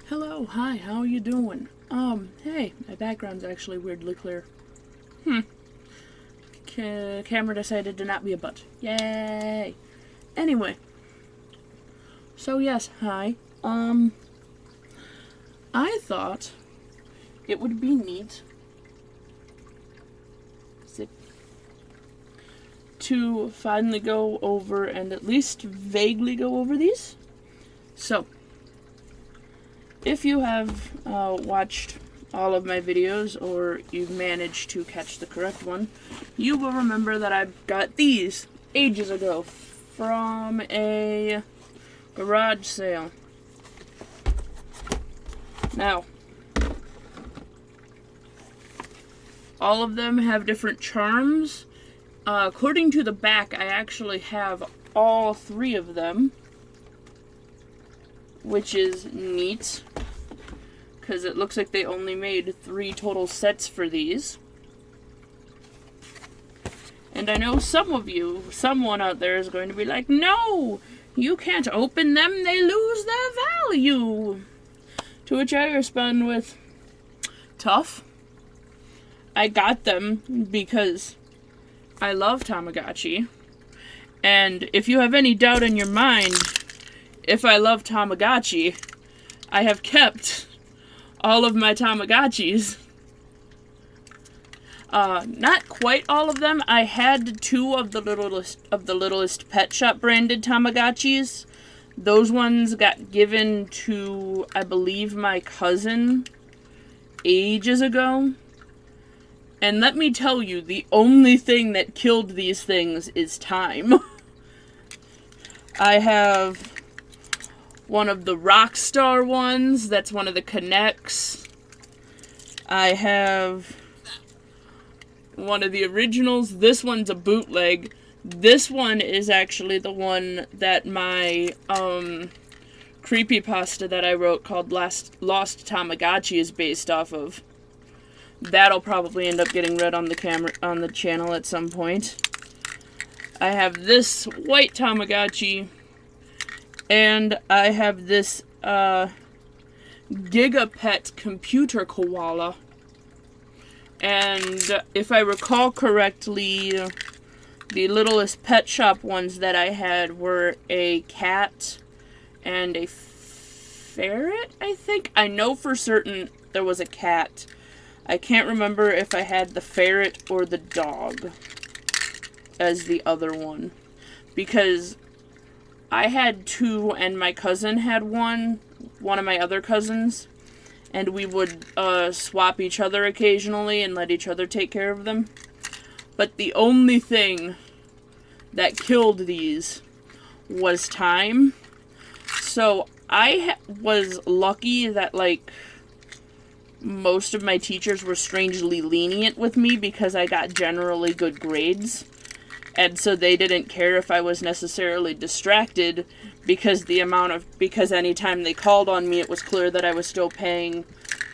Hello, hi, how are you doing? Hey, my background's actually weirdly clear. Camera decided to not be a butt. Yay! Anyway, so yes, hi. I thought it would be neat to finally go over and at least vaguely go over these. So, if you have watched all of my videos, or you've managed to catch the correct one, you will remember that I got these ages ago from a garage sale. Now, all of them have different charms. According to the back, I actually have all three of them, which is neat, because it looks like they only made 3 total sets for these. And I know someone out there is going to be like, no, you can't open them, they lose their value. To which I respond with, tough. I got them because I love Tamagotchi. And if you have any doubt in your mind, if I love Tamagotchi, I have kept all of my Tamagotchis. Not quite all of them. I had 2 of the littlest Pet Shop branded Tamagotchis. Those ones got given to, I believe, my cousin ages ago. And let me tell you, the only thing that killed these things is time. I have one of the Rockstar ones. That's one of the Connects. I have one of the originals. This one's a bootleg. This one is actually the one that my creepypasta that I wrote called Lost Tamagotchi is based off of. That'll probably end up getting read on the channel at some point. I have this white Tamagotchi, and I have this Gigapet computer koala. And if I recall correctly, the littlest Pet Shop ones that I had were a cat and a ferret, I think. I know for certain there was a cat. I can't remember if I had the ferret or the dog as the other one. Because I had 2 and my cousin had one of my other cousins. And we would swap each other occasionally and let each other take care of them. But the only thing that killed these was time. So I was lucky that, like, most of my teachers were strangely lenient with me because I got generally good grades. And so they didn't care if I was necessarily distracted because anytime they called on me, it was clear that I was still paying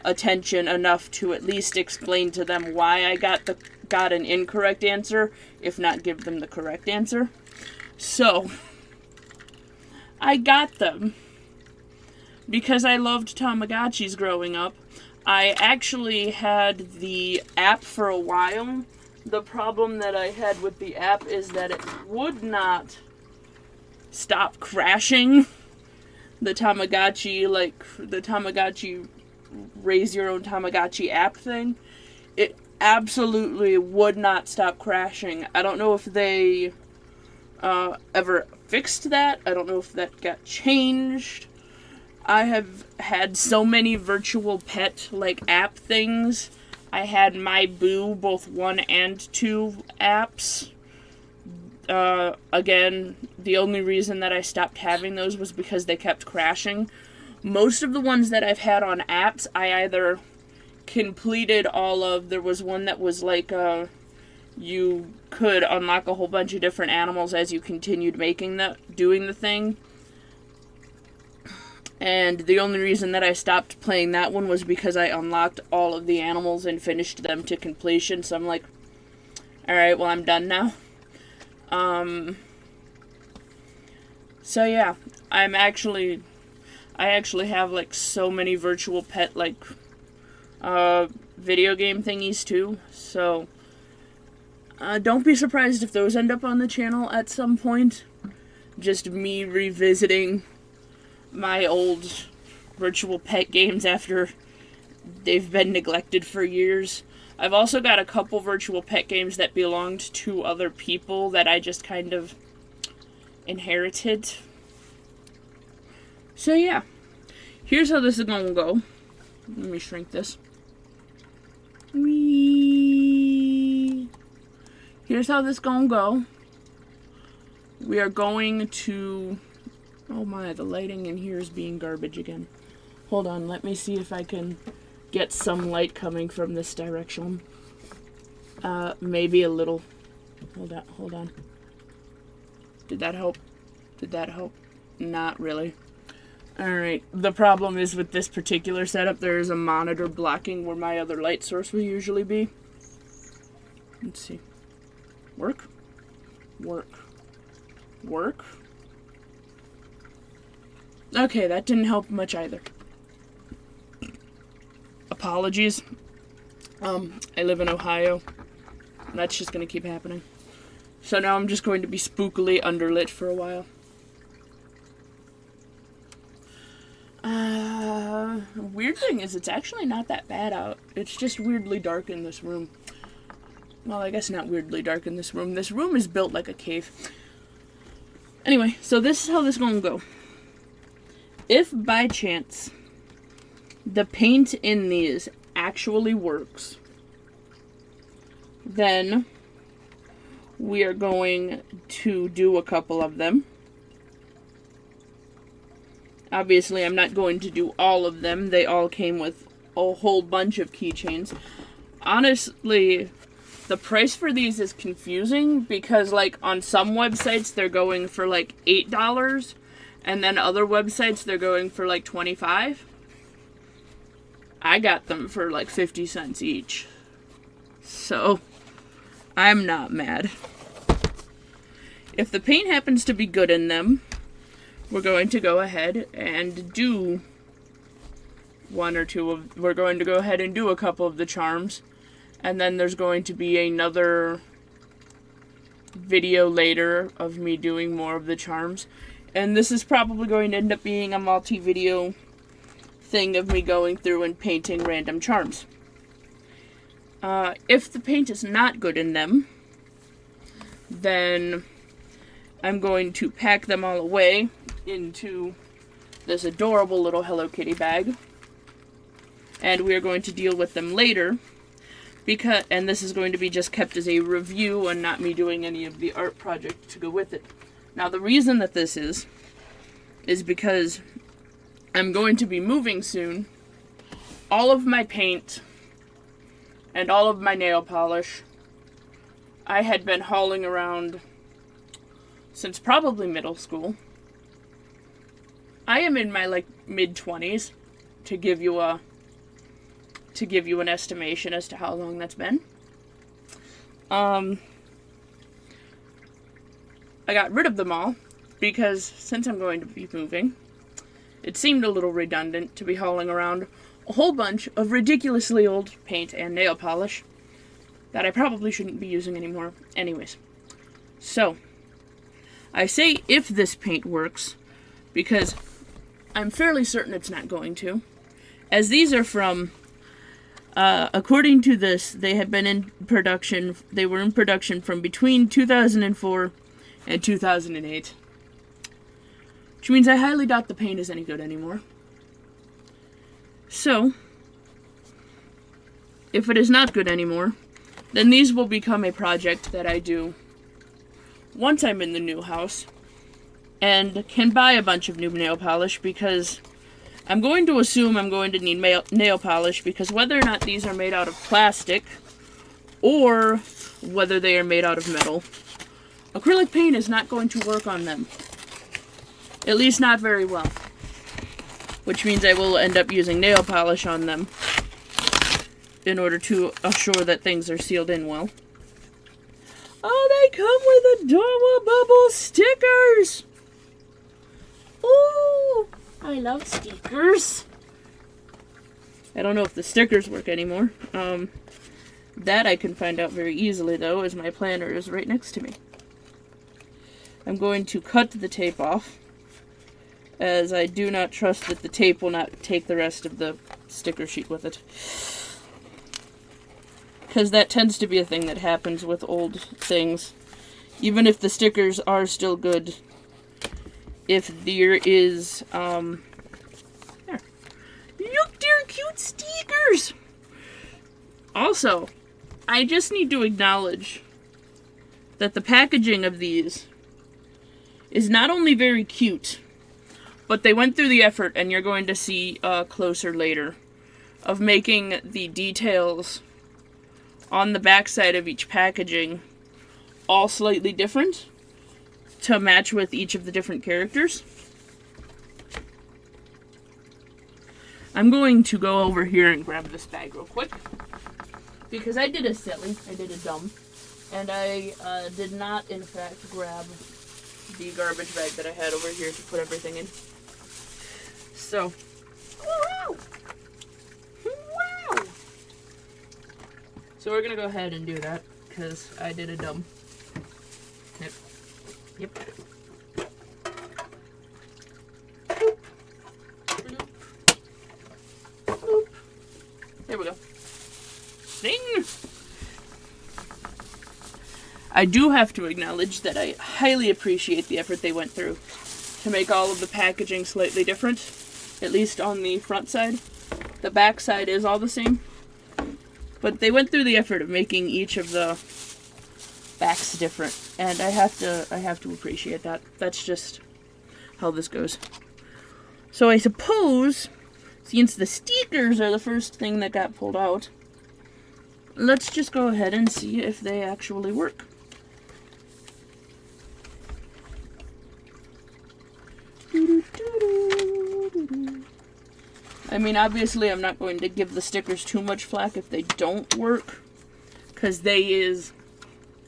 attention enough to at least explain to them why I got an incorrect answer, if not give them the correct answer. So, I got them because I loved Tamagotchis growing up. I actually had the app for a while. The problem that I had with the app is that it would not stop crashing. The Tamagotchi raise your own Tamagotchi app thing. It absolutely would not stop crashing. I don't know if they ever fixed that. I don't know if that got changed. I have had so many virtual pet app things. I had My Boo, both 1 and 2 apps. Again, the only reason that I stopped having those was because they kept crashing. Most of the ones that I've had on apps, I either completed all of. There was one that was you could unlock a whole bunch of different animals as you continued doing the thing. And the only reason that I stopped playing that one was because I unlocked all of the animals and finished them to completion. So I'm like, alright, well, I'm done now. So yeah, I'm actually I actually have like so many virtual pet like video game thingies too. So don't be surprised if those end up on the channel at some point. Just me revisiting my old virtual pet games after they've been neglected for years. I've also got a couple virtual pet games that belonged to other people that I just kind of inherited. So yeah, here's how this is gonna go. Let me shrink this. Whee! Here's how this gonna go. We are going to... Oh my, the lighting in here is being garbage again. Hold on, let me see if I can get some light coming from this direction. Maybe a little. Hold on. Did that help? Did that help? Not really. Alright, the problem is with this particular setup, there is a monitor blocking where my other light source will usually be. Let's see. Work? Work. Work? Okay, that didn't help much either. Apologies. I live in Ohio. That's just gonna keep happening. So now I'm just going to be spookily underlit for a while. Weird thing is, it's actually not that bad out. It's just weirdly dark in this room. Well, I guess not weirdly dark in this room. This room is built like a cave. Anyway, so this is how this is gonna go. If by chance the paint in these actually works, then we are going to do a couple of them. Obviously, I'm not going to do all of them. They all came with a whole bunch of keychains. Honestly, the price for these is confusing because, like, on some websites they're going for like $8, and then other websites they're going for like $25. I got them for like 50 cents each. So, I'm not mad. If the paint happens to be good in them, we're going to go ahead and do we're going to go ahead and do a couple of the charms. And then there's going to be another video later of me doing more of the charms. And this is probably going to end up being a multi-video thing of me going through and painting random charms. If the paint is not good in them, then I'm going to pack them all away into this adorable little Hello Kitty bag. And we are going to deal with them later. And this is going to be just kept as a review and not me doing any of the art project to go with it. Now, the reason that this is because I'm going to be moving soon. All of my paint and all of my nail polish I had been hauling around since probably middle school. I am in my like mid-20s to give you an estimation as to how long that's been. I got rid of them all because since I'm going to be moving, it seemed a little redundant to be hauling around a whole bunch of ridiculously old paint and nail polish that I probably shouldn't be using anymore anyways. So, I say if this paint works because I'm fairly certain it's not going to, as these are from according to this, they have been in production. They were in production from between 2004 and 2008. Which means I highly doubt the paint is any good anymore. So, if it is not good anymore, then these will become a project that I do once I'm in the new house and can buy a bunch of new nail polish because I'm going to assume I'm going to need nail polish because whether or not these are made out of plastic or whether they are made out of metal, acrylic paint is not going to work on them. At least not very well. Which means I will end up using nail polish on them in order to assure that things are sealed in well. Oh, they come with Tama bubble stickers! Ooh! I love stickers. I don't know if the stickers work anymore. That I can find out very easily, though, as my planner is right next to me. I'm going to cut the tape off, as I do not trust that the tape will not take the rest of the sticker sheet with it. Because that tends to be a thing that happens with old things. Even if the stickers are still good, if there is, there. Look, they're cute stickers! Also, I just need to acknowledge that the packaging of these is not only very cute, but they went through the effort, and you're going to see closer later, of making the details on the backside of each packaging all slightly different to match with each of the different characters. I'm going to go over here and grab this bag real quick, because I did a dumb, and I did not, in fact, grab the garbage bag that I had over here to put everything in. So, wow! Wow! So we're gonna go ahead and do that, because I did a dumb. Yep. Boop. Bloop. Boop. There we go. Ding! I do have to acknowledge that I highly appreciate the effort they went through to make all of the packaging slightly different, at least on the front side. The back side is all the same, but they went through the effort of making each of the backs different, and I have to appreciate that. That's just how this goes. So I suppose, since the stickers are the first thing that got pulled out, let's just go ahead and see if they actually work. I mean, obviously I'm not going to give the stickers too much flack if they don't work, because they is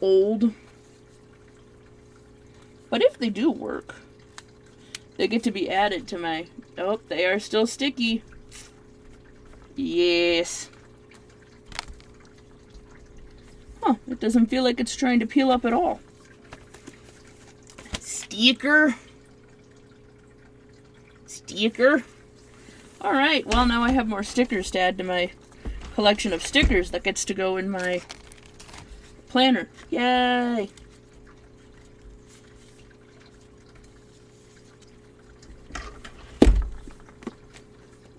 old. But if they do work, they get to be added to my... Oh, they are still sticky. Yes. Huh, it doesn't feel like it's trying to peel up at all. Sticker. Sticker. Alright, well now I have more stickers to add to my collection of stickers that gets to go in my planner. Yay!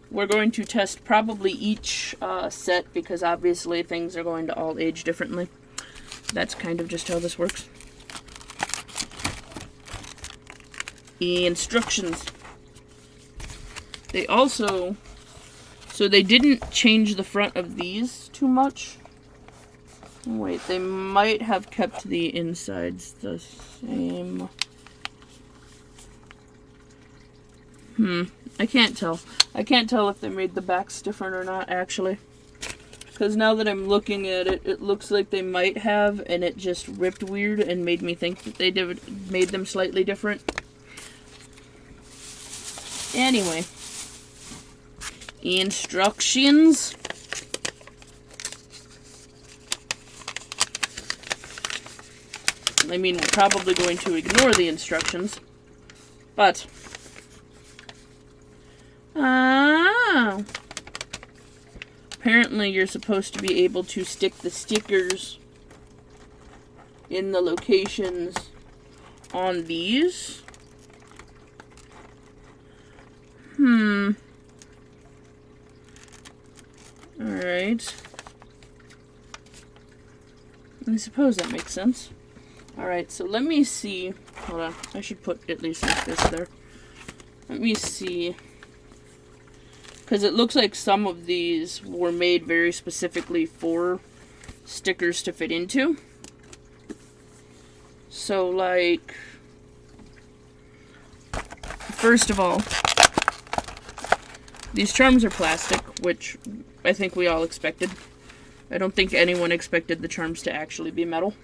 We're going to test probably each set, because obviously things are going to all age differently. That's kind of just how this works. Instructions. They also... So they didn't change the front of these too much. Wait, they might have kept the insides the same. I can't tell. I can't tell if they made the backs different or not, actually. Because now that I'm looking at it, it looks like they might have, and it just ripped weird and made me think that they made them slightly different. Anyway. Instructions. I mean, we're probably going to ignore the instructions, but... Apparently you're supposed to be able to stick the stickers in the locations on these. Alright. I suppose that makes sense. Alright, so let me see. Hold on. I should put at least like this there. Let me see. Because it looks like some of these were made very specifically for stickers to fit into. So, like, first of all, these charms are plastic, which I think we all expected. I don't think anyone expected the charms to actually be metal.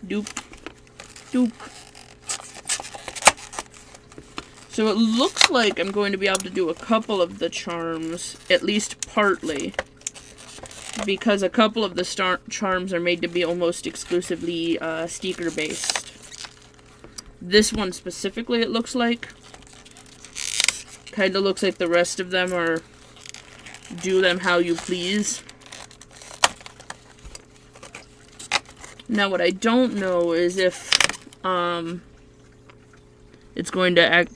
Doop. Doop. So it looks like I'm going to be able to do a couple of the charms, at least partly. Because a couple of the charms are made to be almost exclusively sticker-based. This one specifically, it looks like. Kind of looks like the rest of them are do them how you please. Now what I don't know is if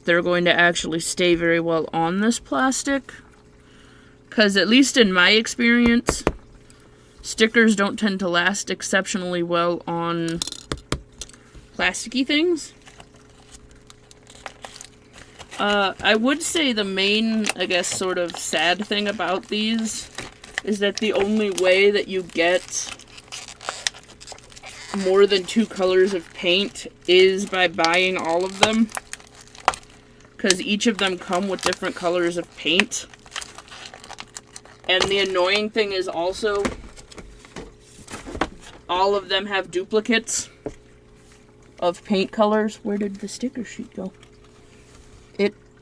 they're going to actually stay very well on this plastic. Because at least in my experience, stickers don't tend to last exceptionally well on plasticky things. I would say the main, I guess, sort of sad thing about these is that the only way that you get more than 2 colors of paint is by buying all of them. Because each of them come with different colors of paint. And the annoying thing is also, all of them have duplicates of paint colors. Where did the sticker sheet go?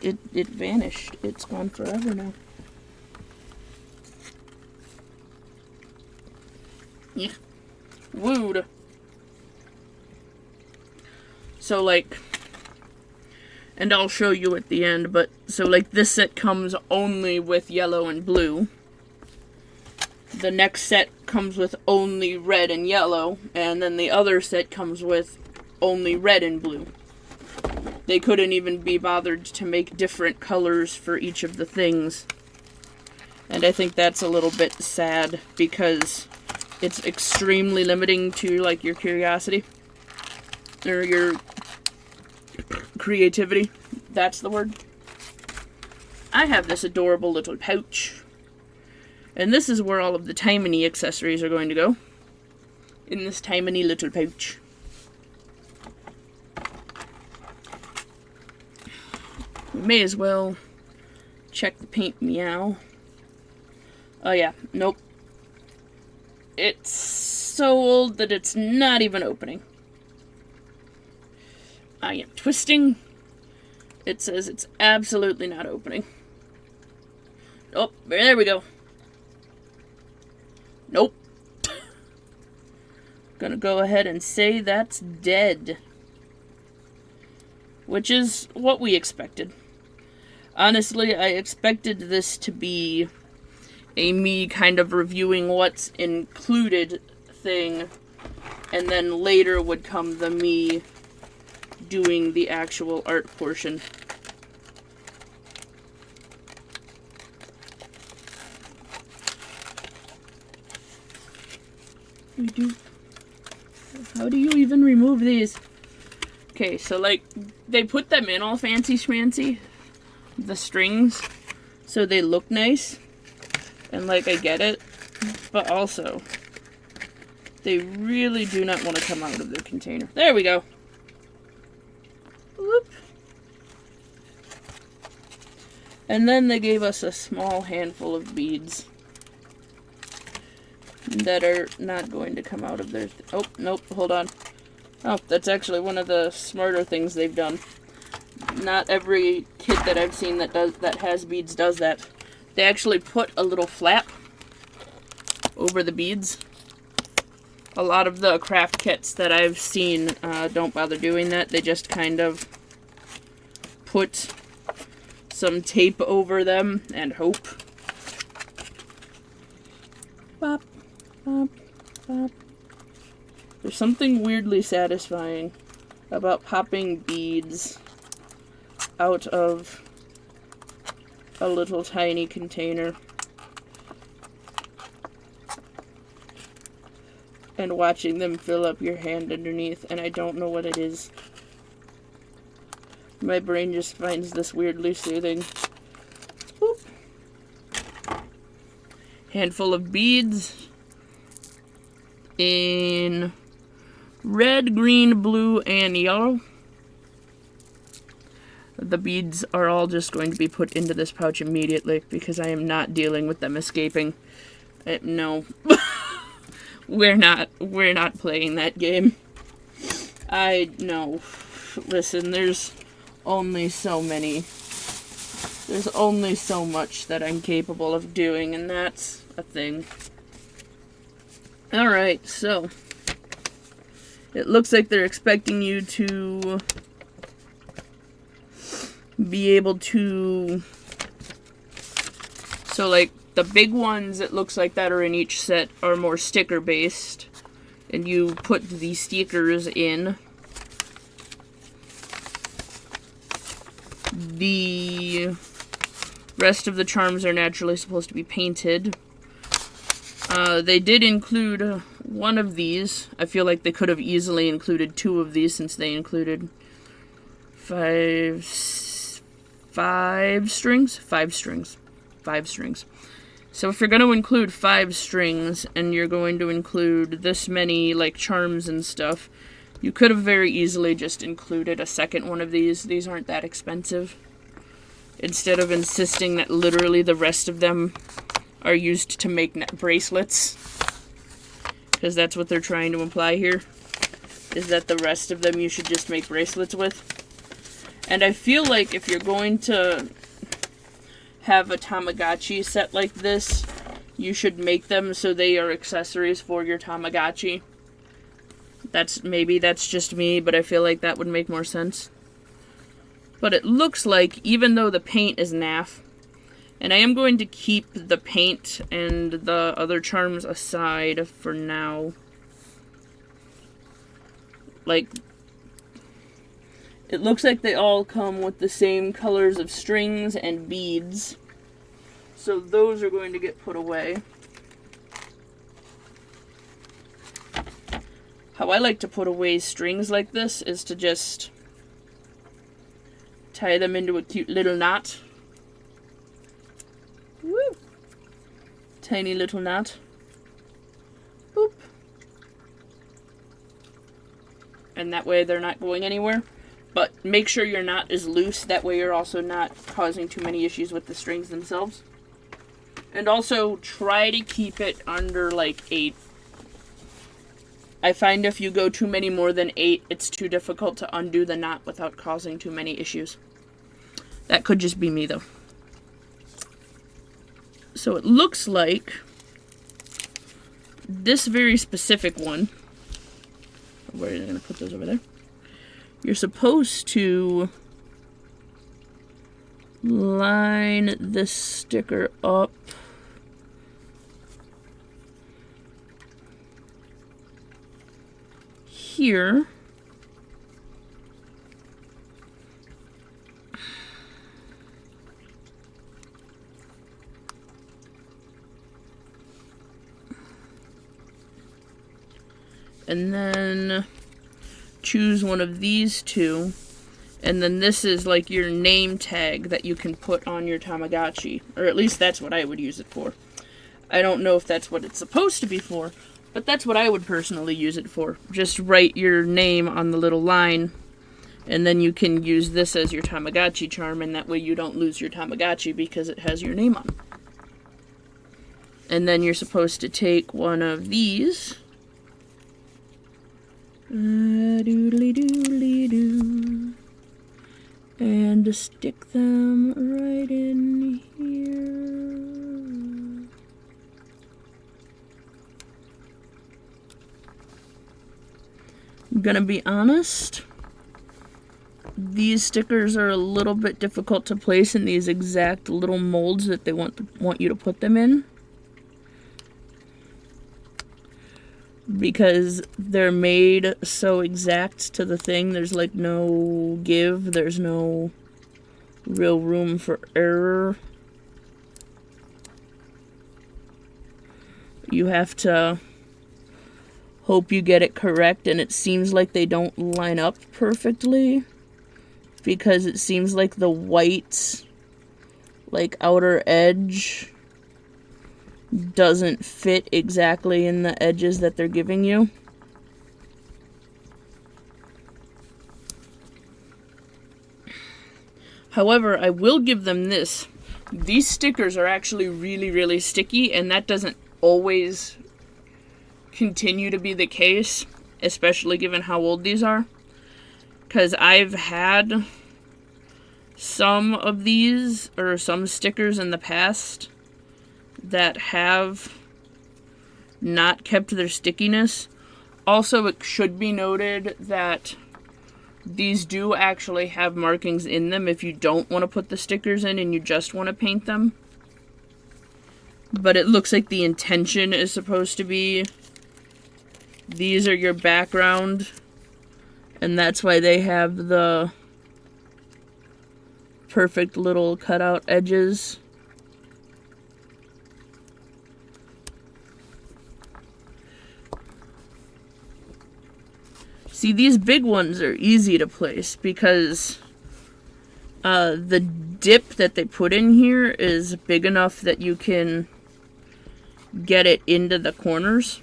It vanished. It's gone forever now. Yeah. Wooed. So, like, and I'll show you at the end, but, so, like, this set comes only with yellow and blue. The next set comes with only red and yellow, and then the other set comes with only red and blue. They couldn't even be bothered to make different colors for each of the things. And I think that's a little bit sad, because it's extremely limiting to, like, your curiosity. Or your creativity. That's the word. I have this adorable little pouch. And this is where all of the Tiny accessories are going to go. In this tiny little pouch. We may as well check the paint meow. Oh yeah, nope. It's so old that it's not even opening. I am twisting. It says it's absolutely not opening. Oh, there we go. Nope. Gonna go ahead and say that's dead. Which is what we expected. Honestly, I expected this to be a me kind of reviewing what's included thing, and then later would come the me doing the actual art portion. How do you even remove these? Okay, so like, they put them in all fancy schmancy, the strings, so they look nice, and like, I get it, but also, they really do not want to come out of their container. There we go. Whoop. And then they gave us a small handful of beads that are not going to come out of their... oh, nope, hold on. Oh, that's actually one of the smarter things they've done. Not every kit that I've seen that has beads does that. They actually put a little flap over the beads. A lot of the craft kits that I've seen don't bother doing that. They just kind of put some tape over them and hope. Bop, bop, bop. There's something weirdly satisfying about popping beads out of a little tiny container and watching them fill up your hand underneath, and I don't know what it is. My brain just finds this weirdly soothing. Boop. Handful of beads in red, green, blue, and yellow. The beads are all just going to be put into this pouch immediately because I am not dealing with them escaping. No. We're not playing that game. No. Listen, there's only so many. There's only so much that I'm capable of doing, and that's a thing. Alright, so it looks like they're expecting you to be able to... So, like, the big ones, it looks like that are in each set are more sticker-based. And you put the stickers in. The rest of the charms are naturally supposed to be painted. They did include one of these. I feel like they could have easily included 2 of these since they included 5 strings. So if you're going to include 5 strings and you're going to include this many like charms and stuff, you could have very easily just included a second one of these. These aren't that expensive. Instead of insisting that literally the rest of them are used to make bracelets. Because that's what they're trying to imply here. Is that the rest of them you should just make bracelets with. And I feel like if you're going to have a Tamagotchi set like this, you should make them so they are accessories for your Tamagotchi. Maybe that's just me, but I feel like that would make more sense. But it looks like, even though the paint is naff, and I am going to keep the paint and the other charms aside for now. Like, it looks like they all come with the same colors of strings and beads. So those are going to get put away. How I like to put away strings like this is to just tie them into a cute little knot. Woo! Tiny little knot. Boop. And that way they're not going anywhere. But make sure your knot is loose. That way you're also not causing too many issues with the strings themselves. And also try to keep it under like 8. I find if you go too many more than 8, it's too difficult to undo the knot without causing too many issues. That could just be me though. So it looks like this very specific one, where are you going to put those over there? You're supposed to line this sticker up here. And then choose one of these 2. And then this is like your name tag that you can put on your Tamagotchi. Or at least that's what I would use it for. I don't know if that's what it's supposed to be for, but that's what I would personally use it for. Just write your name on the little line, and then you can use this as your Tamagotchi charm, and that way you don't lose your Tamagotchi because it has your name on. And then you're supposed to take one of these. Doodly doodly doo. And stick them right in here. I'm gonna be honest, these stickers are a little bit difficult to place in these exact little molds that they want you to put them in. Because they're made so exact to the thing, there's like no give, there's no real room for error. You have to hope you get it correct, and it seems like they don't line up perfectly because it seems like the white like outer edge doesn't fit exactly in the edges that they're giving you. However, I will give them this. These stickers are actually really, really sticky, and that doesn't always continue to be the case, especially given how old these are. Because I've had some of these, or some stickers in the past, that have not kept their stickiness. Also, it should be noted that these do actually have markings in them if you don't want to put the stickers in and you just want to paint them. But it looks like the intention is supposed to be these are your background, and that's why they have the perfect little cutout edges. See, these big ones are easy to place because the dip that they put in here is big enough that you can get it into the corners.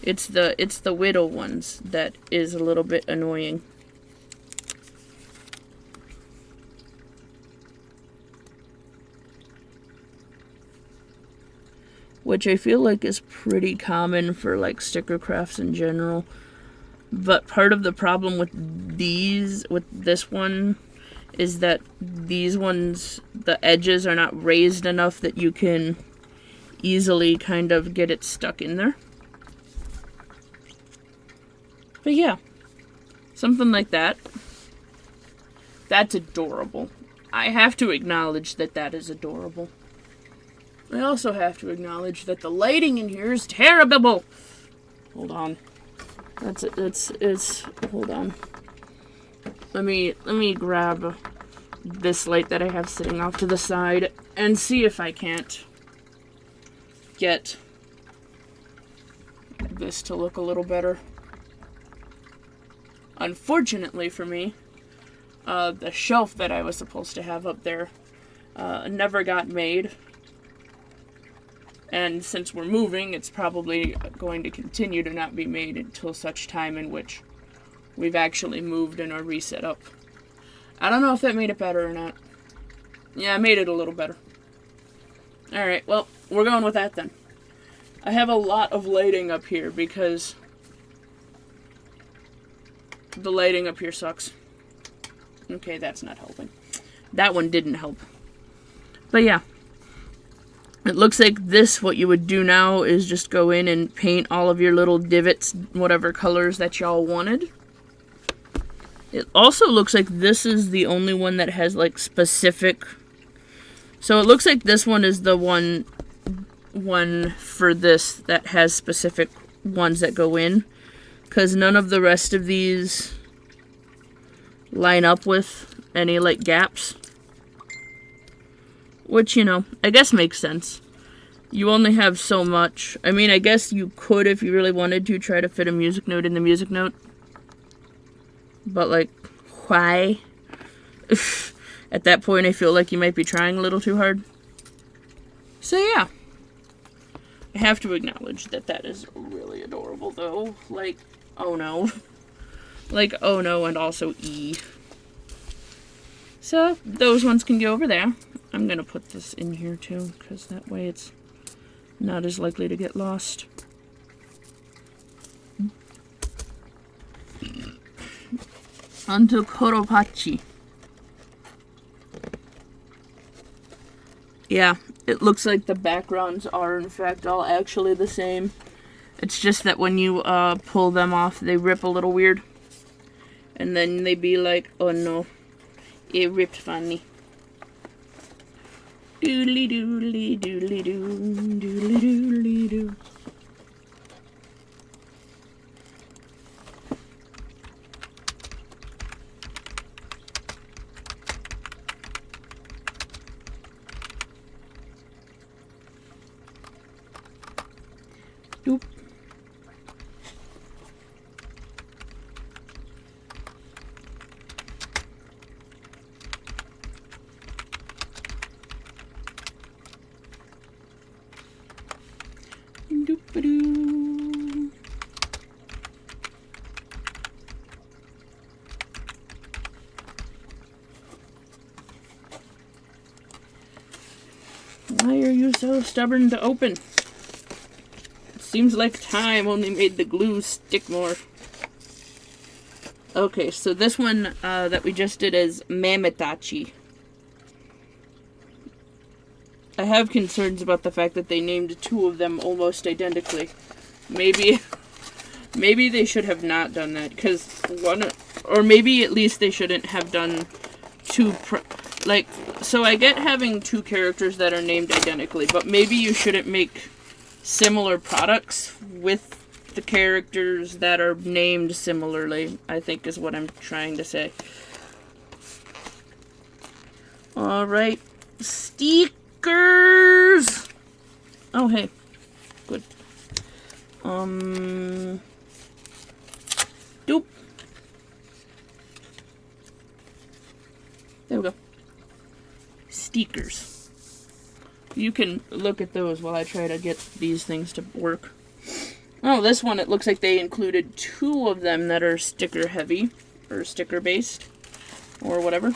It's the widow ones that is a little bit annoying. Which I feel like is pretty common for like sticker crafts in general. But part of the problem with this one, is that these ones, the edges are not raised enough that you can easily kind of get it stuck in there. But yeah, something like that. That's adorable. I have to acknowledge that that is adorable. I also have to acknowledge that the lighting in here is terrible. Hold on. Hold on. Let me grab this light that I have sitting off to the side and see if I can't get this to look a little better. Unfortunately for me, the shelf that I was supposed to have up there never got made. And since we're moving, it's probably going to continue to not be made until such time in which we've actually moved and are reset up. I don't know if that made it better or not. Yeah, I made it a little better. Alright, well, we're going with that then. I have a lot of lighting up here because the lighting up here sucks. Okay, that's not helping. That one didn't help. But yeah. It looks like this, what you would do now is just go in and paint all of your little divots, whatever colors that y'all wanted. It also looks like this is the only one that has like specific. So it looks like this one is the one for this that has specific ones that go in. Because none of the rest of these line up with any like gaps. Which, you know, I guess makes sense. You only have so much. I mean, I guess you could, if you really wanted to, try to fit a music note in the music note. But, like, why? At that point, I feel like you might be trying a little too hard. So, yeah. I have to acknowledge that that is really adorable, though. Like, oh no. Like, oh no, and also E. So, those ones can go over there. I'm going to put this in here too, because that way it's not as likely to get lost. Onto Koropachi. Yeah, it looks like the backgrounds are in fact all actually the same. It's just that when you pull them off, they rip a little weird. And then they be like, oh no, it ripped funny. Doodly doodly doodly doo, doodly doodly doo. Doop. Doop-a-doo. Why are you so stubborn to open? It seems like time only made the glue stick more. Okay, so this one that we just did is Tamagotchi. I have concerns about the fact that they named two of them almost identically. Maybe they should have not done that, because one, or maybe at least they shouldn't have done two, like, so I get having two characters that are named identically, but maybe you shouldn't make similar products with the characters that are named similarly, I think is what I'm trying to say. Alright, stickers! Oh, hey. Good. Doop. There we go. Stickers. You can look at those while I try to get these things to work. Oh, this one, it looks like they included two of them that are sticker heavy, or sticker based, or whatever.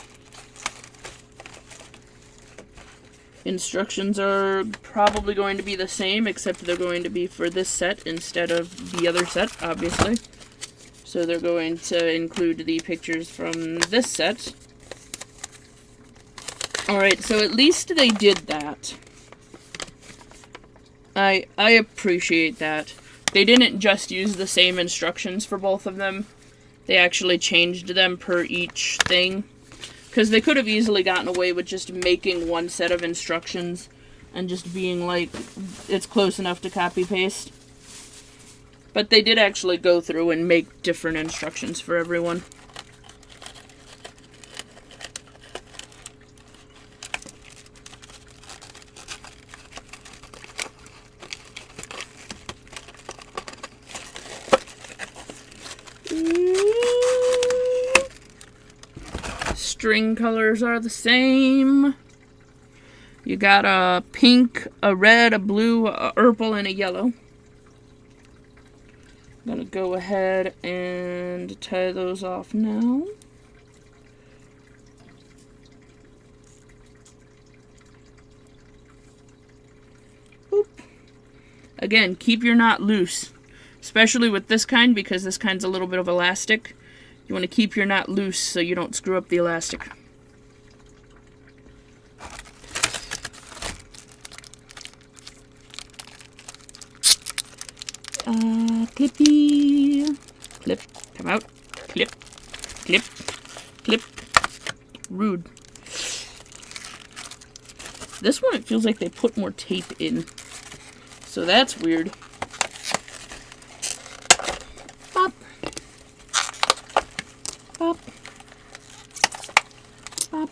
Instructions are probably going to be the same, except they're going to be for this set instead of the other set, obviously. So they're going to include the pictures from this set. Alright, so at least they did that. I appreciate that. They didn't just use the same instructions for both of them. They actually changed them per each thing. Because they could have easily gotten away with just making one set of instructions and just being like, it's close enough to copy-paste. But they did actually go through and make different instructions for everyone. String colors are the same. You got a pink, a red, a blue, a purple, and a yellow. I'm gonna go ahead and tie those off now. Boop. Again, keep your knot loose, especially with this kind, because this kind's a little bit of elastic. You want to keep your knot loose so you don't screw up the elastic. Clippy. Clip. Come out. Clip. Clip. Clip. Rude. This one, it feels like they put more tape in. So that's weird. Pop. Pop. Pop.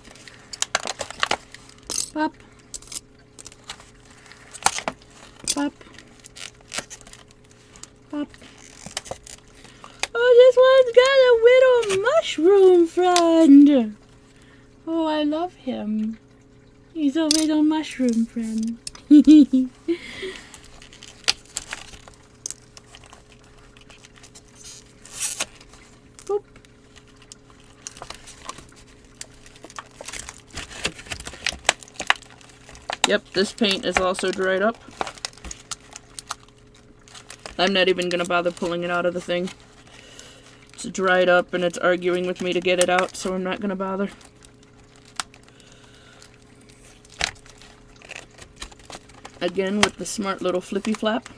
Pop. Pop. Pop. Oh, this one's got a little mushroom friend. Oh, I love him. He's a little mushroom friend. Boop. Yep, this paint is also dried up. I'm not even going to bother pulling it out of the thing. It's dried up and it's arguing with me to get it out, so I'm not going to bother. Again with the smart little flippy flap.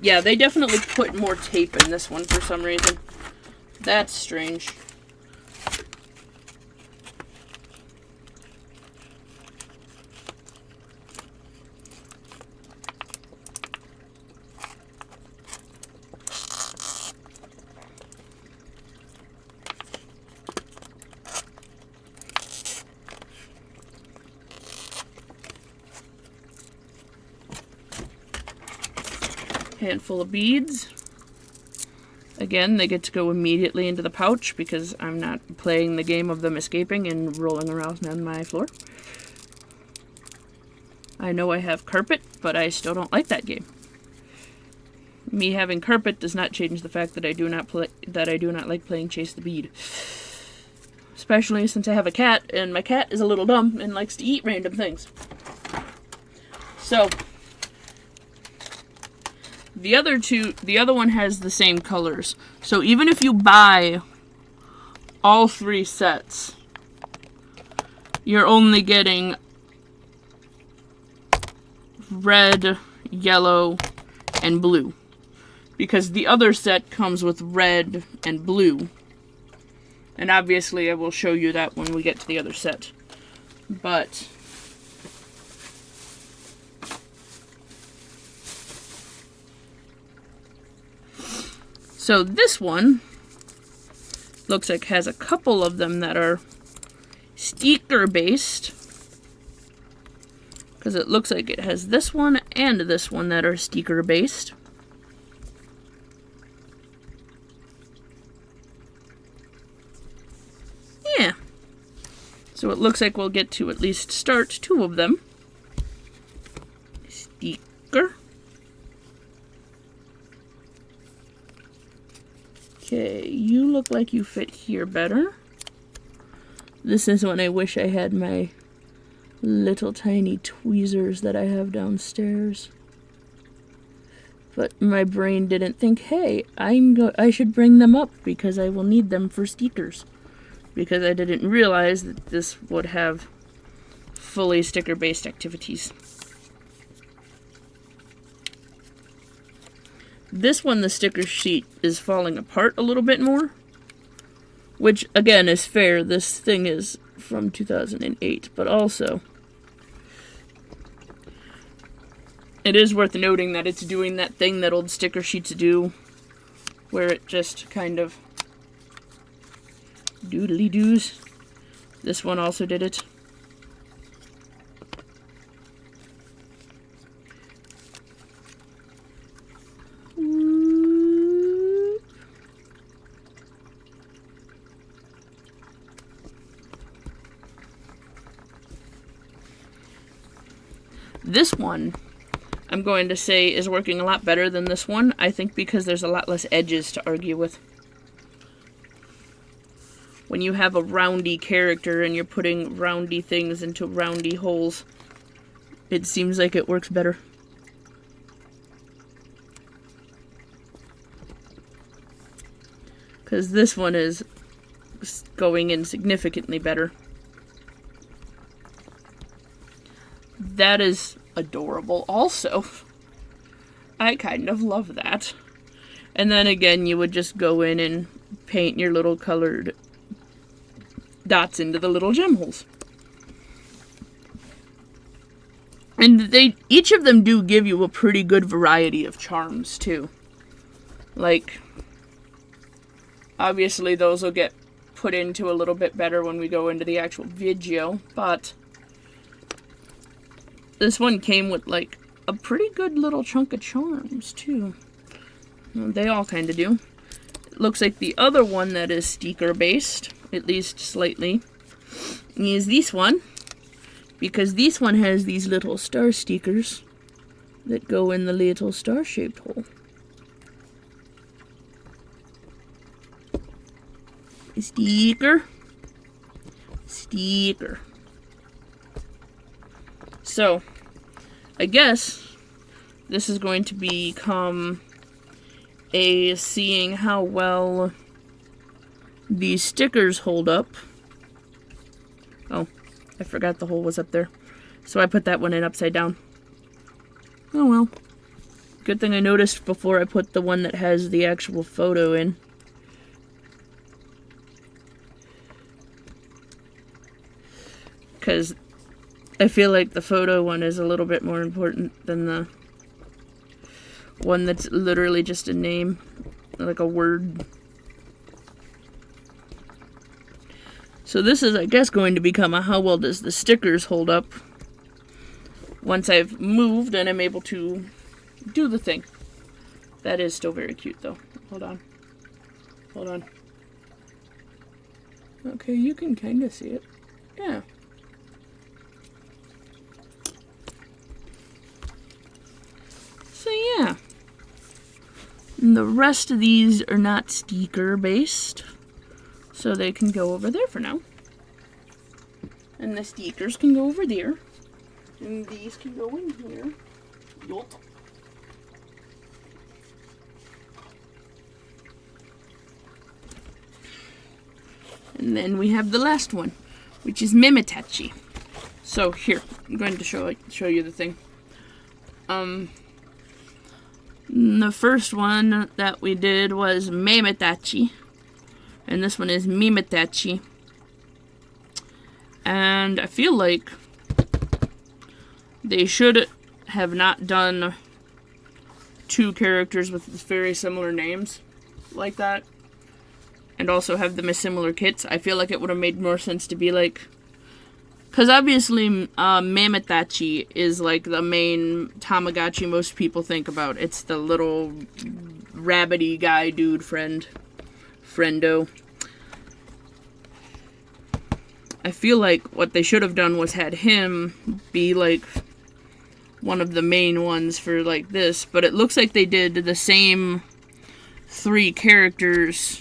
Yeah, they definitely put more tape in this one for some reason. That's strange. Handful of beads. Again, they get to go immediately into the pouch because I'm not playing the game of them escaping and rolling around on my floor. I know I have carpet, but I still don't like that game. Me having carpet does not change the fact that I do not like playing Chase the Bead. Especially since I have a cat, and my cat is a little dumb and likes to eat random things. So The other one has the same colors. So even if you buy all 3 sets, you're only getting red, yellow, and blue. Because the other set comes with red and blue. And obviously I will show you that when we get to the other set. But so this one looks like has a couple of them that are sticker based. Because it looks like it has this one and this one that are sticker based. Yeah. So it looks like we'll get to at least start 2 of them. Sticker. Okay, you look like you fit here better. This is when I wish I had my little tiny tweezers that I have downstairs. But my brain didn't think, hey, I should bring them up because I will need them for stickers. Because I didn't realize that this would have fully sticker-based activities. This one, the sticker sheet is falling apart a little bit more. Which, again, is fair. This thing is from 2008. But also, it is worth noting that it's doing that thing that old sticker sheets do. Where it just kind of doodly-doos. This one also did it. This one, I'm going to say, is working a lot better than this one. I think because there's a lot less edges to argue with. When you have a roundy character and you're putting roundy things into roundy holes, it seems like it works better. Because this one is going in significantly better. That is adorable also. I kind of love that. And then again, you would just go in and paint your little colored dots into the little gem holes. And each of them do give you a pretty good variety of charms too. Like, obviously those will get put into a little bit better when we go into the actual video, but this one came with like a pretty good little chunk of charms too. Well, they all kind of do. It looks like the other one that is sticker based, at least slightly, is this one. Because this one has these little star stickers that go in the little star-shaped hole. Sticker. Sticker. So, I guess this is going to become a seeing how well these stickers hold up. Oh, I forgot the hole was up there. So I put that one in upside down. Oh well. Good thing I noticed before I put the one that has the actual photo in. Because I feel like the photo one is a little bit more important than the one that's literally just a name, like a word. So this is, I guess, going to become a how well does the stickers hold up once I've moved and I'm able to do the thing. That is still very cute, though. Hold on. Hold on. Okay, you can kind of see it. Yeah. So, yeah. And the rest of these are not sticker based, so they can go over there for now. And the stickers can go over there. And these can go in here. Yup. And then we have the last one, which is Mimetachi. So here, I'm going to show you the thing. The first one that we did was Mimetachi, and this one is Mimetachi. And I feel like they should have not done two characters with very similar names like that, and also have them as similar kits. I feel like it would have made more sense to be like, because obviously Mimetachi is like the main Tamagotchi most people think about. It's the little rabbity guy dude friendo. I feel like what they should have done was had him be like one of the main ones for like this, but it looks like they did the same 3 characters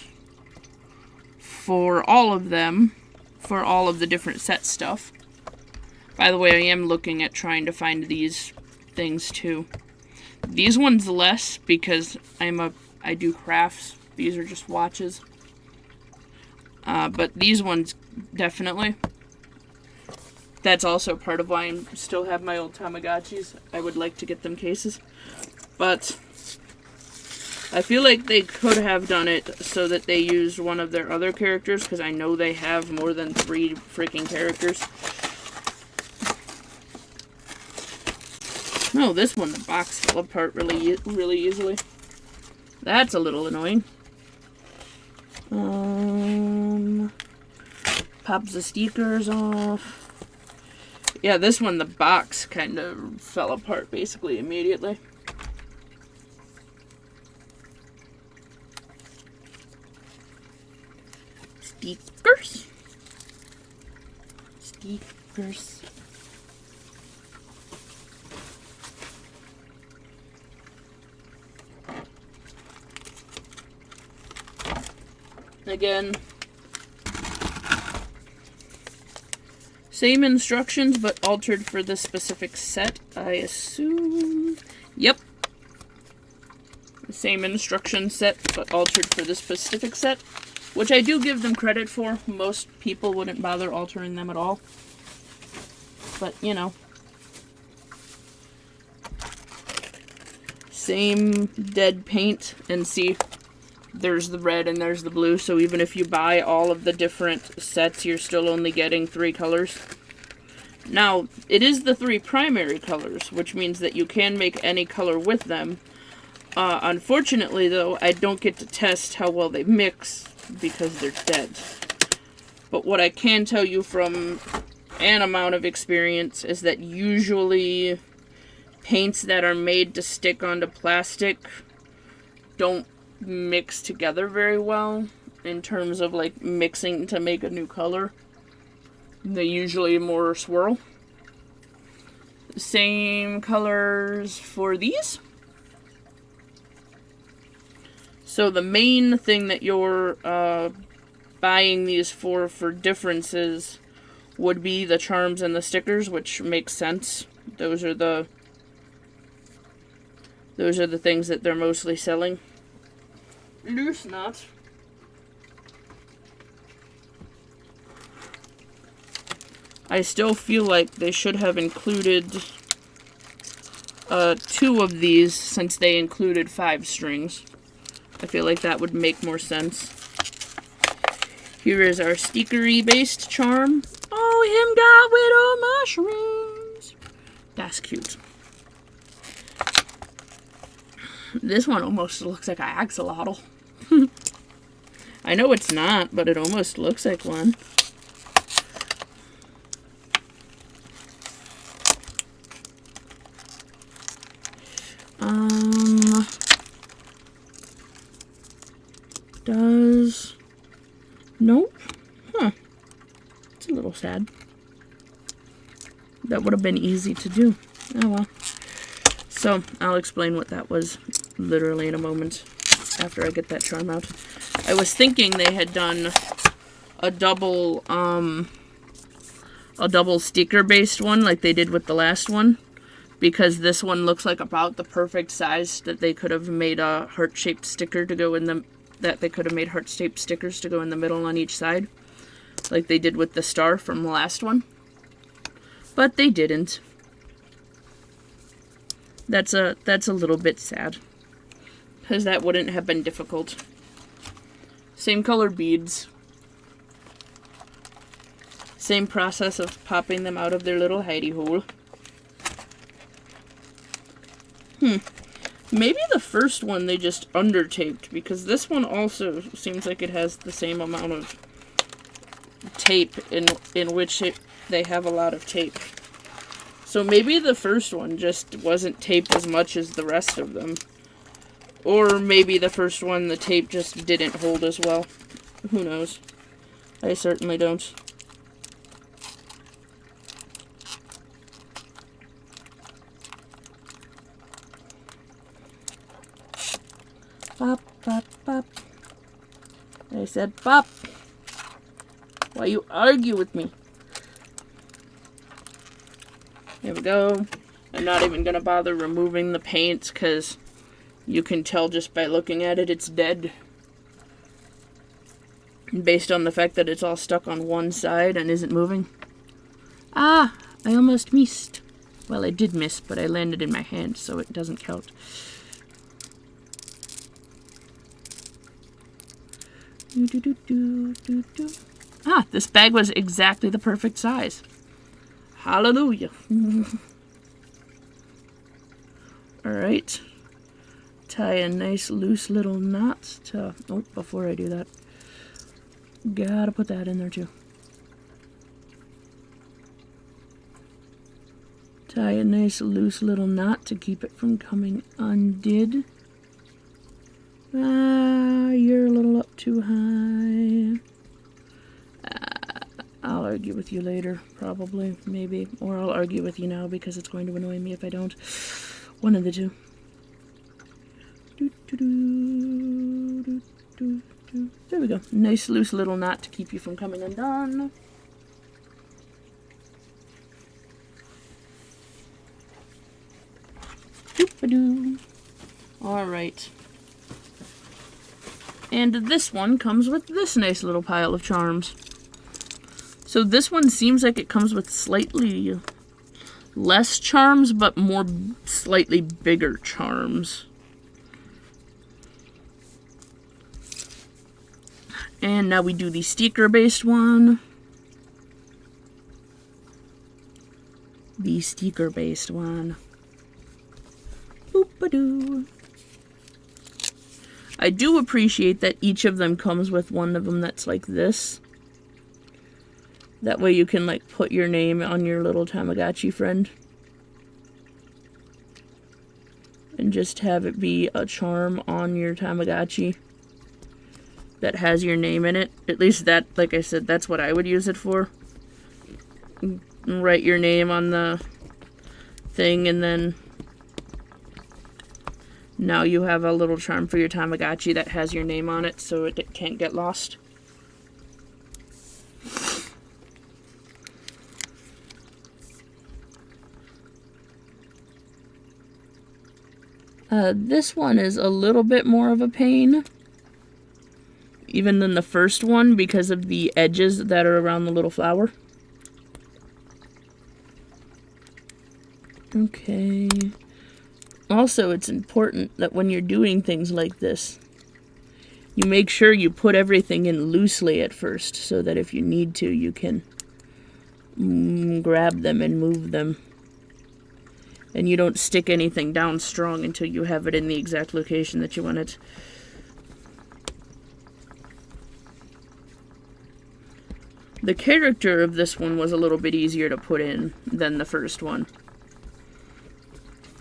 for all of them, for all of the different set stuff. By the way, I am looking at trying to find these things too. These ones less because I do crafts. These are just watches. But these ones definitely. That's also part of why I still have my old Tamagotchis. I would like to get them cases. But I feel like they could have done it so that they used one of their other characters, because I know they have more than 3 freaking characters. No, this one, the box fell apart really easily. That's a little annoying. Pop the stickers off. Yeah, this one, the box kind of fell apart basically immediately. Stickers. Stickers. Again, same instructions, but altered for this specific set, I assume. Yep. The same instruction set, but altered for this specific set, which I do give them credit for. Most people wouldn't bother altering them at all. But, you know. Same dead paint, and see, there's the red and there's the blue, so even if you buy all of the different sets, you're still only getting 3 colors. Now, it is the 3 primary colors, which means that you can make any color with them. Unfortunately, though, I don't get to test how well they mix because they're dead. But what I can tell you from an amount of experience is that usually paints that are made to stick onto plastic don't mix together very well in terms of like mixing to make a new color. They usually more swirl. Same colors for these. So the main thing that you're buying these for differences would be the charms and the stickers, which makes sense. Those are the things that they're mostly selling. Loose knot. I still feel like they should have included 2 of these since they included 5 strings. I feel like that would make more sense. Here is our stickery based charm. Oh, him got widow mushrooms. That's cute. This one almost looks like an axolotl. I know it's not, but it almost looks like one. Nope. Huh. It's a little sad. That would have been easy to do. Oh well. So, I'll explain what that was literally in a moment after I get that charm out. I was thinking they had done a double sticker-based one like they did with the last one, because this one looks like about the perfect size that they could have made a heart-shaped sticker to go in the... that they could have made heart-shaped stickers to go in the middle on each side. like they did with the star from the last one. But they didn't. That's a little bit sad, because that wouldn't have been difficult. Same color beads. Same process of popping them out of their little hidey hole. Maybe the first one they just under-taped, because this one also seems like it has the same amount of tape in which they have a lot of tape. So maybe the first one just wasn't taped as much as the rest of them. Or maybe the first one, the tape just didn't hold as well. Who knows? I certainly don't. Pop, pop, pop. I said pop. Why you argue with me? There we go. I'm not even going to bother removing the paint, because you can tell just by looking at it it's dead. Based on the fact that it's all stuck on one side and isn't moving. Ah, I almost missed. Well, I did miss, but I landed in my hand, so it doesn't count. Ah, this bag was exactly the perfect size. Hallelujah. Alright. Tie a nice loose little knot to... Oh, before I do that, gotta put that in there too. Tie a nice loose little knot to keep it from coming undid. Ah, you're a little up too high. I'll argue with you later, probably, maybe. Or I'll argue with you now because it's going to annoy me if I don't. One of the two. There we go. Nice loose little knot to keep you from coming undone. Alright. And this one comes with this nice little pile of charms. So this one seems like it comes with slightly less charms, but more slightly bigger charms. And now we do the sticker-based one. The sticker-based one. Boop-a-doo. I do appreciate that each of them comes with one of them that's like this. That way you can, like, put your name on your little Tamagotchi friend. And just have it be a charm on your Tamagotchi that has your name in it. At least that, like I said, that's what I would use it for. Write your name on the thing, and then now you have a little charm for your Tamagotchi that has your name on it, so it can't get lost. This one is a little bit more of a pain, even than the first one, because of the edges that are around the little flower. Okay. Also, it's important that when you're doing things like this, you make sure you put everything in loosely at first, so that if you need to, you can grab them and move them. And you don't stick anything down strong until you have it in the exact location that you want it. The character of this one was a little bit easier to put in than the first one.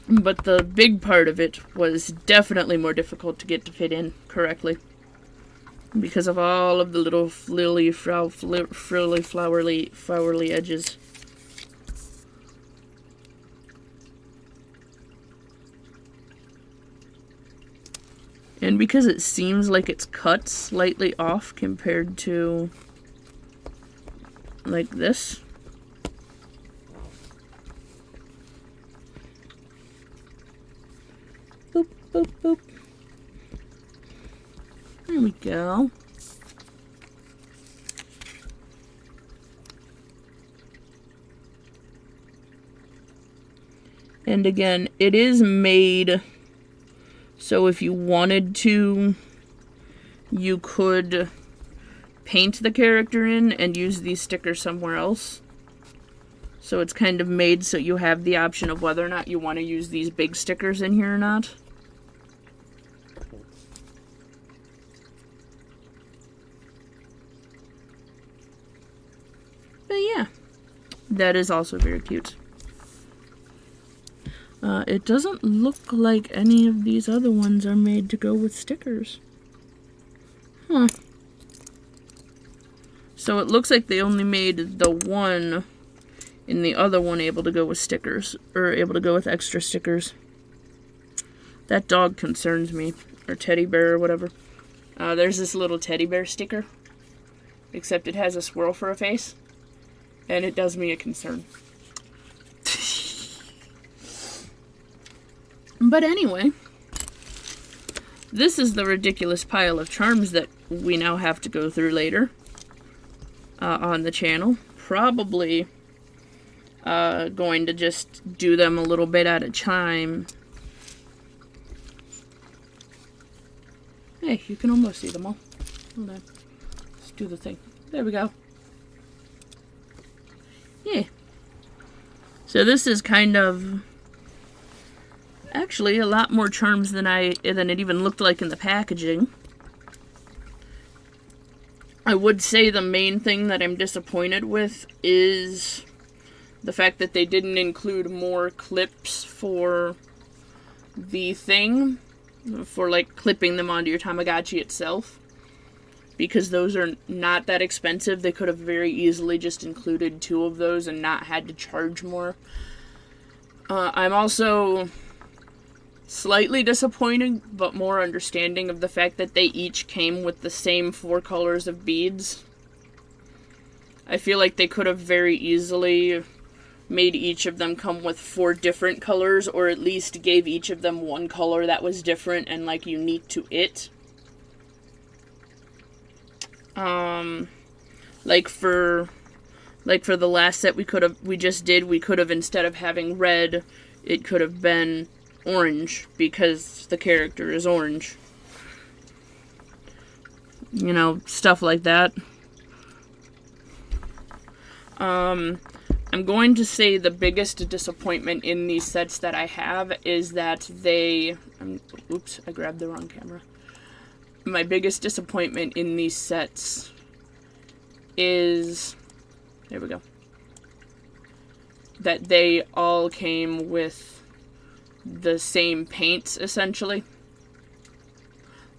But the big part of it was definitely more difficult to get to fit in correctly. Because of all of the little frilly, flowery edges. And because it seems like it's cut slightly off compared to like this. Boop, boop, boop. There we go. And again, it is made so if you wanted to, you could paint the character in and use these stickers somewhere else. So it's kind of made so you have the option of whether or not you want to use these big stickers in here or not. But yeah, that is also very cute. It doesn't look like any of these other ones are made to go with stickers. Huh. So it looks like they only made the one and the other one able to go with stickers, or able to go with extra stickers. That dog concerns me, or teddy bear or whatever. There's this little teddy bear sticker, except it has a squirrel for a face, and it does me a concern. But anyway, this is the ridiculous pile of charms that we now have to go through later on the channel. Probably going to just do them a little bit at a time. Hey, you can almost see them all. Hold on. Let's do the thing. There we go. Yeah. So this is kind of actually a lot more charms than it even looked like in the packaging. I would say the main thing that I'm disappointed with is the fact that they didn't include more clips for the thing, for like clipping them onto your Tamagotchi itself, because those are not that expensive. They could have very easily just included 2 of those and not had to charge more. I'm also slightly disappointed, but more understanding of the fact that they each came with the same 4 colors of beads. I feel like they could have very easily made each of them come with 4 different colors, or at least gave each of them one color that was different and like unique to it. Like for the last set we could have, instead of having red, it could have been orange, because the character is orange. You know, stuff like that. I'm going to say the biggest disappointment in these sets that I have is that oops, I grabbed the wrong camera. My biggest disappointment in these sets is, there we go, that they all came with the same paints, essentially.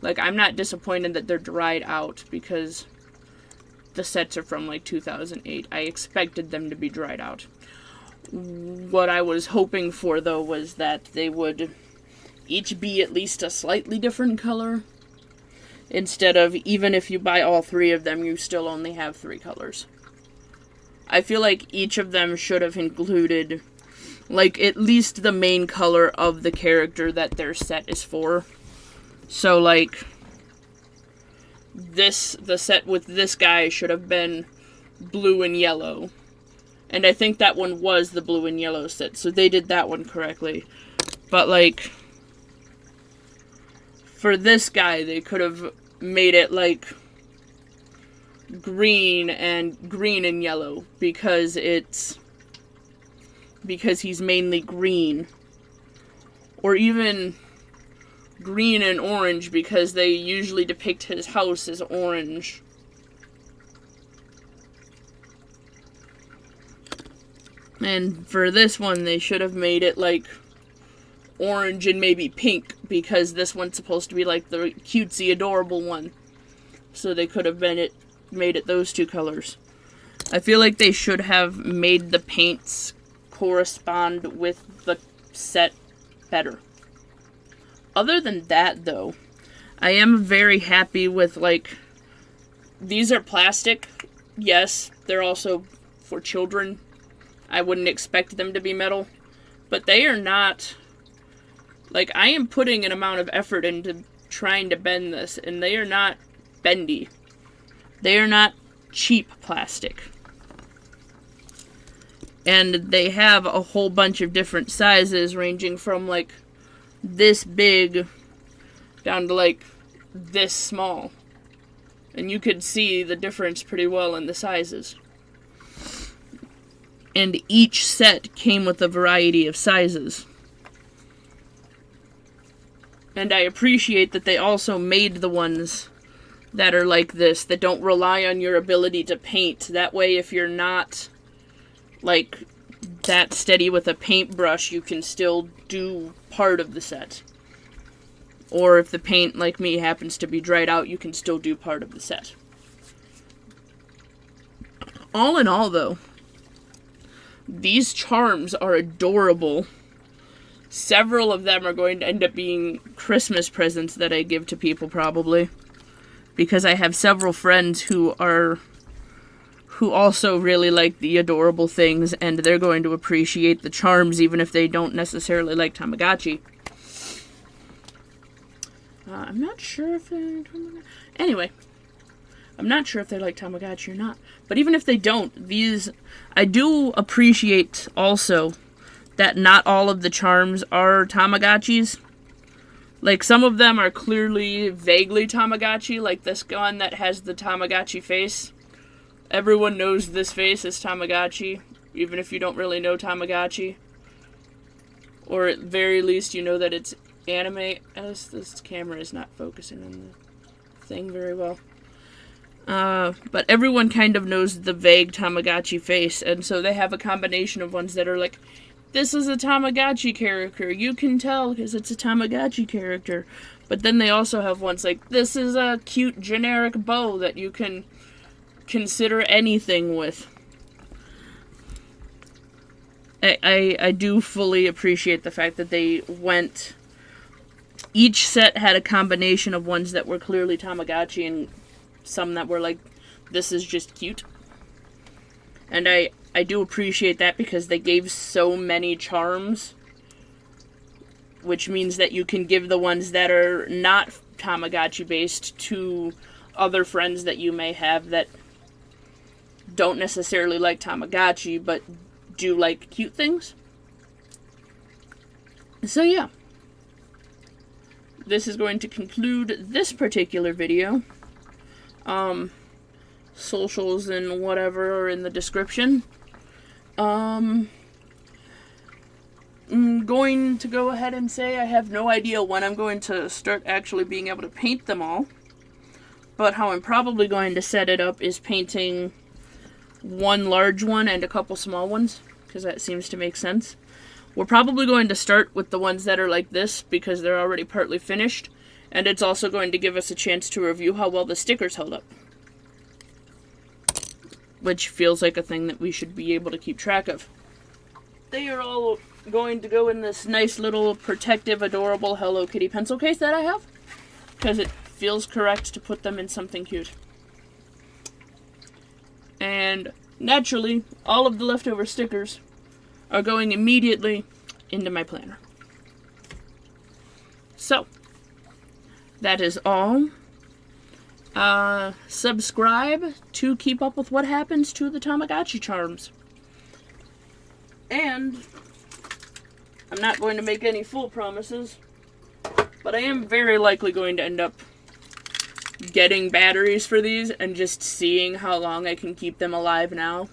Like, I'm not disappointed that they're dried out, because the sets are from like 2008. I expected them to be dried out. What I was hoping for, though, was that they would each be at least a slightly different color, instead of, even if you buy all 3 of them, you still only have 3 colors. I feel like each of them should have included, like, at least the main color of the character that their set is for. So, like, the set with this guy should have been blue and yellow. And I think that one was the blue and yellow set, so they did that one correctly. But, like, for this guy, they could have made it, like, green and yellow, because he's mainly green. Or even green and orange, because they usually depict his house as orange. And for this one, they should have made it like orange and maybe pink, because this one's supposed to be like the cutesy, adorable one. So they could have made it those 2 colors. I feel like they should have made the paints correspond with the set better. Other than that, though, I am very happy with, like, these are plastic. Yes, they're also for children. I wouldn't expect them to be metal. But they are not, like, I am putting an amount of effort into trying to bend this, and they are not bendy. They are not cheap plastic. And they have a whole bunch of different sizes, ranging from like this big down to like this small. And you could see the difference pretty well in the sizes. And each set came with a variety of sizes. And I appreciate that they also made the ones that are like this, that don't rely on your ability to paint. That way, if you're not like that steady with a paintbrush, you can still do part of the set. Or if the paint, like me, happens to be dried out, you can still do part of the set. All in all, though, these charms are adorable. Several of them are going to end up being Christmas presents that I give to people, probably. Because I have several friends who also really like the adorable things, and they're going to appreciate the charms even if they don't necessarily like Tamagotchi. I'm not sure if they like Tamagotchi. Anyway, I'm not sure if they like Tamagotchi or not. But even if they don't, I do appreciate also that not all of the charms are Tamagotchis. Like, some of them are clearly vaguely Tamagotchi, like this one that has the Tamagotchi face. Everyone knows this face is Tamagotchi, even if you don't really know Tamagotchi. Or at very least you know that it's anime. This camera is not focusing on the thing very well. But everyone kind of knows the vague Tamagotchi face, and so they have a combination of ones that are like, this is a Tamagotchi character. You can tell because it's a Tamagotchi character. But then they also have ones like, this is a cute generic bow that you can consider anything with. I do fully appreciate the fact that they went... Each set had a combination of ones that were clearly Tamagotchi and some that were like, this is just cute. And I do appreciate that because they gave so many charms, which means that you can give the ones that are not Tamagotchi based to other friends that you may have that don't necessarily like Tamagotchi but do like cute things. So yeah, this is going to conclude this particular video. Socials and whatever are in the description. I'm going to go ahead and say I have no idea when I'm going to start actually being able to paint them all. But how I'm probably going to set it up is painting one large one and a couple small ones, because that seems to make sense. We're probably going to start with the ones that are like this, because they're already partly finished, and it's also going to give us a chance to review how well the stickers held up. Which feels like a thing that we should be able to keep track of. They are all going to go in this nice little protective, adorable Hello Kitty pencil case that I have, because it feels correct to put them in something cute. And naturally, all of the leftover stickers are going immediately into my planner. So, that is all. Subscribe to keep up with what happens to the Tamagotchi charms. And I'm not going to make any full promises, but I am very likely going to end up getting batteries for these and just seeing how long I can keep them alive now.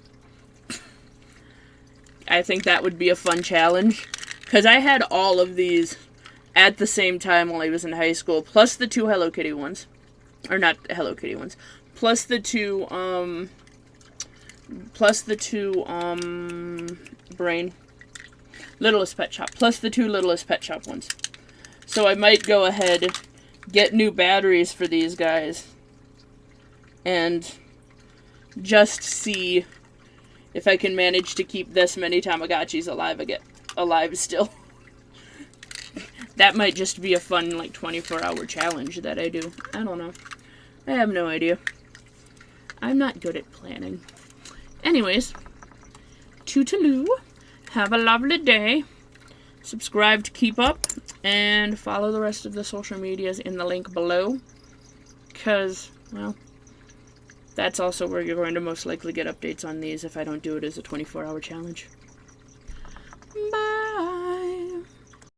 I think that would be a fun challenge, because I had all of these at the same time while I was in high school, plus the two Hello Kitty ones. Or not Hello Kitty ones. Plus the two, Brain. Littlest Pet Shop. Plus the two Littlest Pet Shop ones. So I might go ahead, get new batteries for these guys, and just see if I can manage to keep this many Tamagotchis alive still. That might just be a fun, like, 24-hour challenge that I do. I don't know. I have no idea. I'm not good at planning. Anyways, toodaloo. Have a lovely day. Subscribe to keep up. And follow the rest of the social medias in the link below. Because, well, That's also where you're going to most likely get updates on these if I don't do it as a 24-hour challenge. Bye!